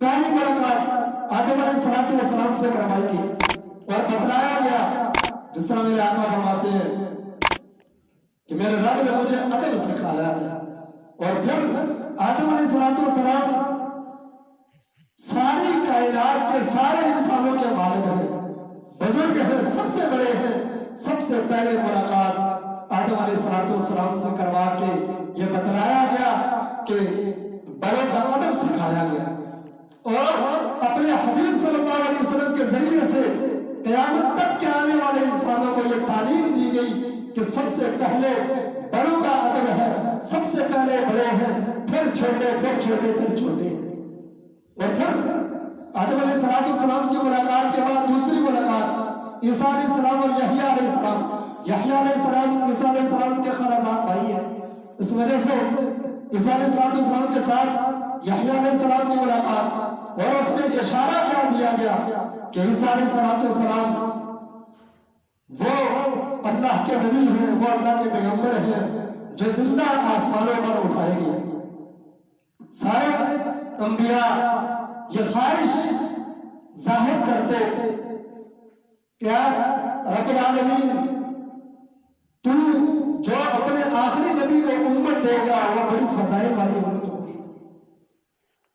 پہلی ملاقات آدم علیہ السلام سے کروائی گئی اور بتلایا گیا، جس طرح میرے آقا فرماتے ہیں کہ میرے رب نے مجھے ادب سکھایا ہے۔ اور پھر آدم علیہ السلام ساری کائنات کے سارے انسانوں کے والد ہیں، بزرگ ہیں، سب سے بڑے ہیں۔ سب سے پہلے ملاقات آدم علیہ السلام سے کروا کے یہ بتلایا گیا کہ بڑوں کا ادب سکھایا گیا، اور اپنے حبیب صلی اللہ علیہ وسلم کے ذریعے سے قیامت تک کے آنے والے انسانوں کو یہ تعلیم دی گئی کہ سب سے پہلے بڑوں کا ادب ہے، سب سے پہلے بڑے ہیں، پھر چھوٹے، پھر چھوٹے، پھر چھوٹے ہیں۔ اور پھر آدم علیہ السلام کی ملاقات کے بعد دوسری ملاقات عیسیٰ علیہ السلام اور یحییٰ علیہ السلام۔ یحییٰ علیہ السلام عیسیٰ علیہ السلام کے خالزاد بھائی ہیں، اس وجہ سے عیسیٰ علیہ السلام کے ساتھ یحییٰ علیہ السلام کی ملاقات، اور اس میں اشارہ کیا دیا گیا کہ عیسیٰ علیہ السلام وہ اللہ کے نبی ہیں، وہ اللہ کے پیغمبر ہیں جو زندہ آسمانوں پر اٹھائے گئے۔ سارے انبیاء یہ خواہش ظاہر کرتے کیا رب العالمین تو جو اپنے آخری نبی کو امت دے گا وہ بڑی فضائل والی امت ہوگی،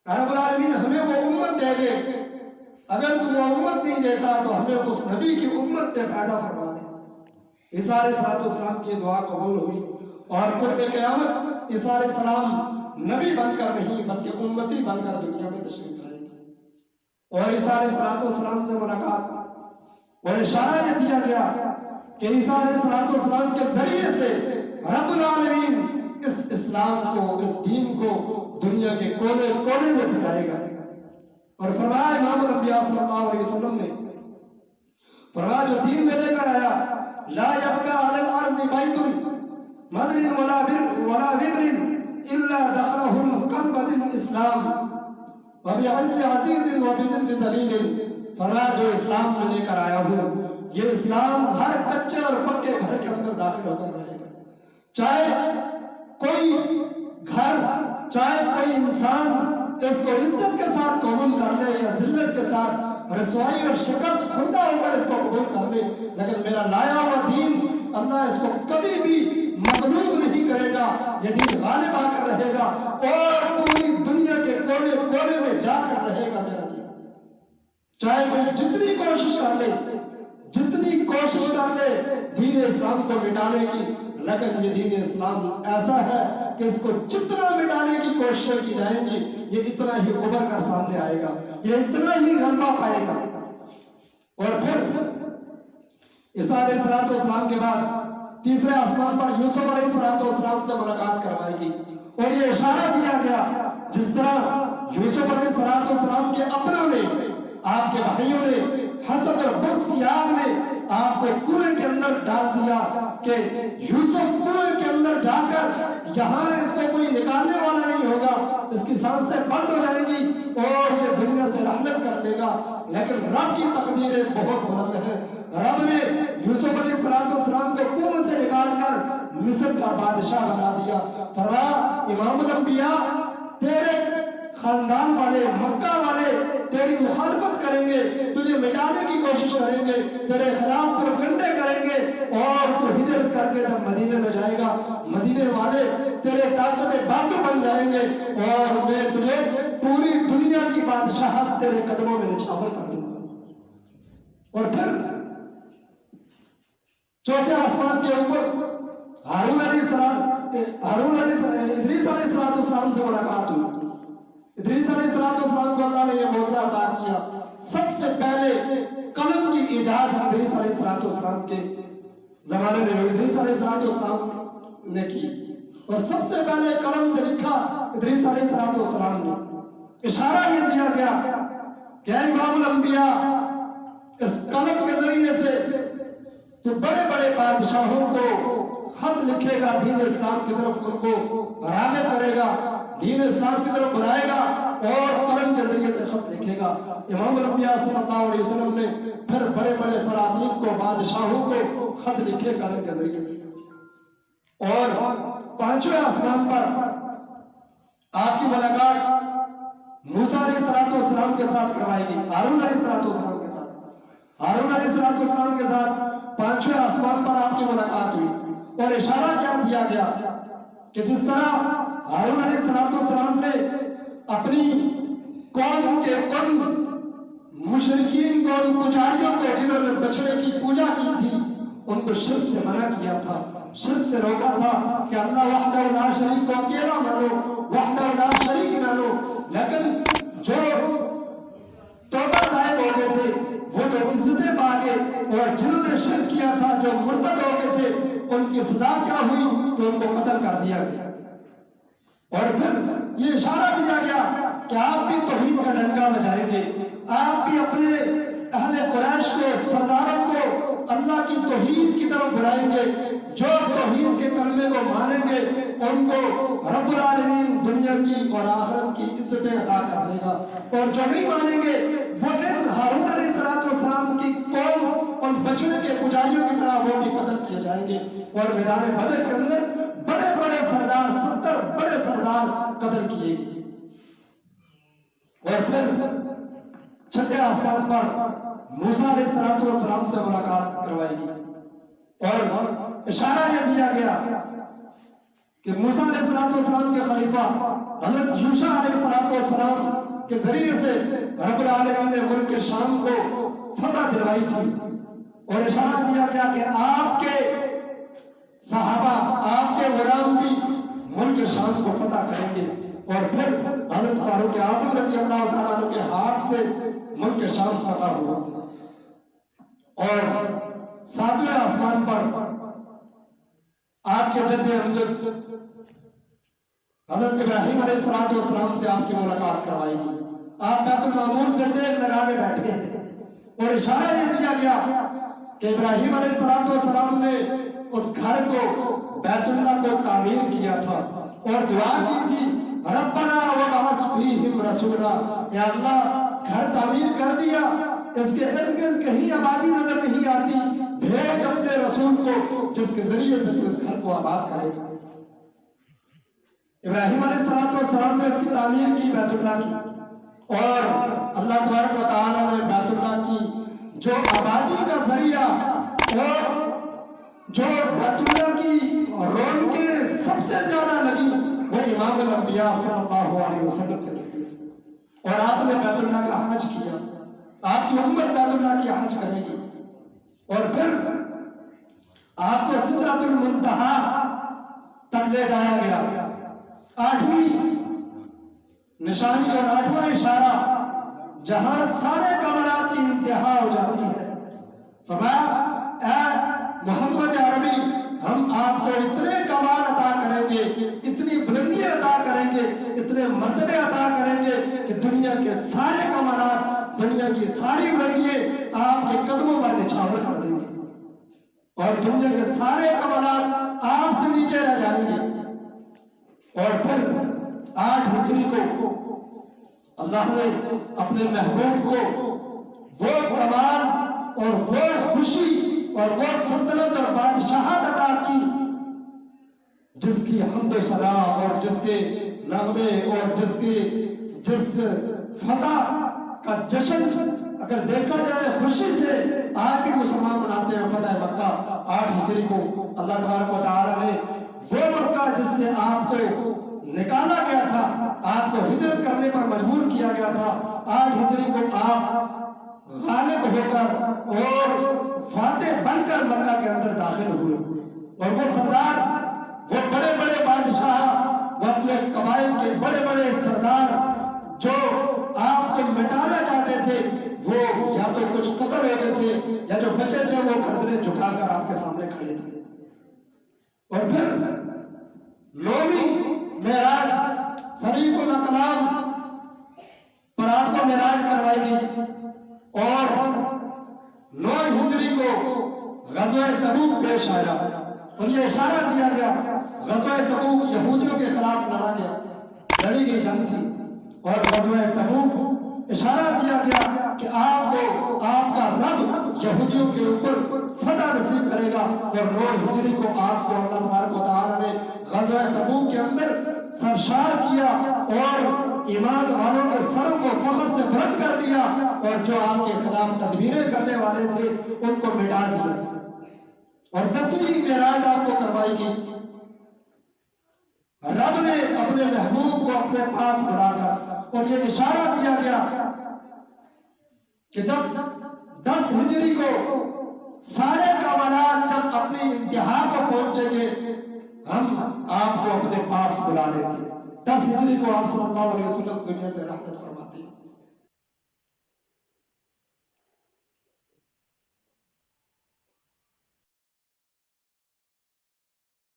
رب العالمین ہمیں وہ امت دے دے، اگر تو وہ امت نہیں دیتا تو ہمیں اس نبی کی امت میں پیدا فرما دے۔ عیسیٰ علیہ السلام کی دعا قبول ہوئی، اور قرب قیامت عیسیٰ علیہ السلام نبی بن کر نہیں بلکہ امتی بن کر دنیا میں تشریف لائے گی۔ اور عیسیٰ علیہ السلام سے ملاقات اور اشارہ یہ دیا گیا کہ عیسیٰ علیہ السلام کے ذریعے سے رب العالمین اس اسلام کو، اس دین کو دنیا کے کونے کونے میں پھیلائے گا۔ اور فرمایا امام الانبیاء صلی اللہ علیہ وسلم نے فرمایا جو دین میں لے کر آیا، لا يبقى على الارض بيت مدر ولا وبر الا دخله القلب للاسلام وبعز عزيز وبذل ذليل۔ فرمایا جو اسلام میں لے کر آیا ہوں، یہ اسلام ہر کچے اور پکے گھر کے اندر داخل ہو کر رہے گا، چاہے کوئی گھر، چاہے کوئی انسان اس کو عزت کے ساتھ قبول کر لے یا ذلت کے ساتھ رسوائی اور شکست خوردہ ہو کر اس کو قبول کر لے، لیکن میرا لایا ہوا دین اللہ اس کو کبھی بھی مغلوب نہیں کرے گا، یہ دین غالب آ کر رہے گا اور پوری دنیا کے کونے کونے میں جا کر رہے گا میرا دین۔ چاہے کوئی جتنی کوشش کر لے، جتنی کوشش کر لے دین اسلام کو مٹانے کی، لیکن یہ دین اسلام ایسا ہے کہ اس کو جتنا مٹانے کی کوشش کی جائیں گی یہ اتنا ہی ابھر کر سامنے آئے گا، یہ اتنا ہی غلبہ پائے گا۔ اور پھر عیسیٰ علیہ السلام کے بعد تیسرے آسمان پر یوسف علیہ السلام سے ملاقات کروائی گئی، اور یہ اشارہ دیا گیا جس طرح یوسف علیہ السلام کے اپنوں نے، آپ کے بھائیوں نے حسد اور بغض کی آگ میں آپ کو کنویں کے اندر ڈال دیا کہ یوسف کنویں کے اندر جا کر یہاں اس کو کوئی نکالنے والا نہیں ہوگا، اس کی سانسیں بند ہو جائیں گی اور یہ دنیا سے رحلت کر لے گا۔ لیکن رب کی تقدیریں بہت بلند ہیں، رب نے یوسف علیہ السلام کو کنویں سے نکال کر مصر کا بادشاہ بنا دیا۔ فرمایا امام الانبیاء تیرے خاندان والے، مکہ والے تیری مخالفت کریں گے، تجھے مٹانے کی کوشش کریں گے، تیرے خلاف پروپیگنڈے کریں گے، اور تو ہجرت کر کے جب مدینے میں جائے گا مدینے والے تیرے طاقت بازو بن جائیں گے، اور میں تجھے پوری دنیا کی بادشاہت تیرے قدموں میں نچھاور کر دوں گا۔ اور پھر چوتھے آسمان کے اوپر ادریس علیہ السلام سے ملاقات ہوئی۔ ادریس علیہ السلام کو اللہ نے یہ معجزہ عطا کیا، سب سے پہلے قلم کی ایجاد ادریس علیہ السلام کے زمانے میں ادریس علیہ السلام نے کی، اور سب سے پہلے قلم سے لکھا ادریس علیہ السلام نے۔ اشارہ یہ دیا گیا کہ اے امام الانبیاء، اس قلم کے ذریعے سے تو بڑے بڑے بادشاہوں کو خط لکھے گا، دین اسلام کی طرف ان کو راغب کرے گا، دین اسلام کی طرف بلائے گا، اور قلم کے ذریعے سے خط لکھے گا۔ امام الانبیاء صلی اللہ علیہ وسلم نے پھر بڑے بڑے سلاطین کو، بادشاہوں کو خط لکھے قلم کے ذریعے سے۔ اور پانچویں آسمان پر آپ کی ملاقات موسیٰ علیہ السلام کے ساتھ کروائے گی، ہارون علیہ السلام کے ساتھ، ہارون علیہ السلام کے ساتھ پانچویں آسمان پر آپ کی ملاقات ہوئی، اور اشارہ کیا دیا گیا کہ جس طرح ہارون علیہ السلام نے اپنی قوم کے ان مشرکین کو، ان پجاریوں کو جنہوں نے بچڑے کی پوجا کی تھی، ان کو شرک سے منع کیا تھا، شرک سے روکا تھا کہ اللہ وحدہ لا شریک کو اکیلا مانو، وحدہ لا شریک مانو۔ لیکن جو توبہ طائب ہو گئے تھے وہ تو عزتیں پا گئے، اور جنہوں نے شرک کیا تھا، جو مرتد ہو گئے تھے، ان کی سزا کیا ہوئی کہ ان کو قتل کر دیا گیا۔ اور پھر یہ اشارہ دیا گیا کہ آپ بھی توحید کا ڈنکا بجائیں گے، آپ بھی اپنے اہل قریش کو، سرداروں کو اللہ کی توحید کی طرف بلائیں گے۔ جو توحید کے کلمے کو مانیں گے ان کو رب العالمین دنیا کی اور آخرت کی عزتیں عطا کر دے گا، اور جو نہیں مانیں گے وہ ان ہارون علیہ السلام کی قوم اور بچڑے کے پجاریوں کی طرح وہ بھی قتل کیے جائیں گے۔ اور میدان بدر کے اندر بڑے بڑے سردار، 70 بڑے سردار قتل کیے گئے۔ اور پھر چھٹے آسمان پر موسیٰ علیہ السلام سے ملاقات کروائے گی، اور اشارہ یہ دیا گیا کہ موسیٰ علیہ السلام کے خلیفہ حضرت یوشع علیہ السلام کے ذریعے سے رب العالمین نے ملک شام کو فتح دلوائی تھی، اور اشارہ دیا گیا کہ آپ کے صحابہ، آپ کے غلام بھی ملک شام کو فتح کریں گے۔ اور پھر حضرت فاروق اعظم رضی اللہ تعالیٰ عنہ کے ہاتھ سے ملک شام فتح ہوا، اور 7ویں آسمان پر آپ کے جد امجد حضرت ابراہیم علیہ السلام سے آپ کی ملاقات کروائی گی۔ آپ بیت المعمور سے ٹیک لگا کے بیٹھے ہیں، اور اشارہ یہ دیا گیا کہ ابراہیم علیہ السلام نے اس گھر کو، بیت اللہ کو تعمیر کیا تھا، اور دعا کی تھی ربنا وبعث فیہم رسولا، یا اللہ گھر تعمیر کر دیا، اس کے ارد گرد کہیں آبادی نظر نہیں آتی، بھیج اپنے رسول کو جس کے ذریعے سے اس گھر کو آباد کرے گا۔ ابراہیم علیہ السلام نے اس کی تعمیر کی، بیت اللہ کی، اور اللہ تبارک و تعالیٰ نے بیت اللہ کی جو آبادی کا ذریعہ اور جو بیت اللہ کی رونقیں سب سے زیادہ لگی وہ امام الانبیاء صلی اللہ علیہ وسلم کے ذریعے سے، اور آپ نے بیت اللہ کا حج کیا، آپ کی امت بیت اللہ کی حج کرے گی، اور پھر آپ کو سدرۃ المنتہا تک لے جایا گیا۔ 8ویں نشانی اور 8واں اشارہ جہاں سارے کمالات کی انتہا ہو جاتی ہے، فرمایا اے محمد عربی، ہم آپ کو اتنے کمال عطا کریں گے، اتنی بلندیاں عطا کریں گے، اتنے مرتبے عطا کریں گے کہ دنیا کے سارے کمالات، دنیا کی ساری بلندیاں آپ کے قدموں پر نچھاور کر دیں گے، اور دنیا کے سارے کمالات آپ سے نیچے رہ جائیں گے۔ اور پھر 8 ہجری کو اللہ نے اپنے محبوب کو وہ کمال اور وہ خوشی اور وہ سلطنت اور بادشاہت عطا کی جس کی حمد و ثنا اور جس کے نغمے اور جس فتح کا جشن اگر دیکھا جائے خوشی سے آج بھی مسلمان مناتے ہیں۔ فتح مکہ 8 ہجری کو اللہ تبارک و تعالیٰ نے وہ مکہ جس سے آپ کو نکالا گیا تھا، آپ کو ہجرت کرنے پر مجبور کیا گیا تھا، 8 ہجری کو آپ غالب ہو کر اور فاتح بن کر مکہ کے اندر داخل ہوئے، اور وہ سردار، وہ بڑے بڑے بادشاہ، وہ اپنے قبائل کے بڑے بڑے سردار جو آپ کو مٹانا چاہتے تھے، وہ یا تو کچھ قتل ہو گئے تھے یا جو بچے تھے وہ گردنیں جھکا کر آپ کے سامنے کھڑے تھے۔ اور پھر 9ویں معراج شریف الاقلام پر آپ کو معراج کروائی گئی، اور 9 ہجری کو غزوہ تبوک پیش آیا، اور یہ اشارہ دیا گیا غزوہ تبوک یہودیوں کے خلاف لڑا گیا، لڑی گئی جنگ تھی، اور غزوہ تبوک اشارہ دیا گیا کہ آپ کو آپ کا رب یہودیوں کے اوپر فتح نصیب کرے گا، اور 9 ہجری کو آپ کو اللہ تبارک و تعالیٰ نے غزوہ تبوک کے اندر سرشار کیا، اور ایمان والوں کے سروں کو فخر سے بلند کر دیا اور جو آپ کے خلاف تدبیریں کرنے والے تھے ان کو مٹا دیا اور 10ویں معراج آپ کو کروائی گئی رب نے اپنے محبوب کو اپنے پاس بلا کر اور یہ اشارہ دیا گیا کہ جب 10 ہجری کو سارے کمالات جب اپنی انتہا کو پہنچیں گے ہم آپ کو اپنے پاس بلا لیں گے 10 ہجری کو آپ صلی اللہ علیہ وسلم دنیا سے رحلت فرماتے ہیں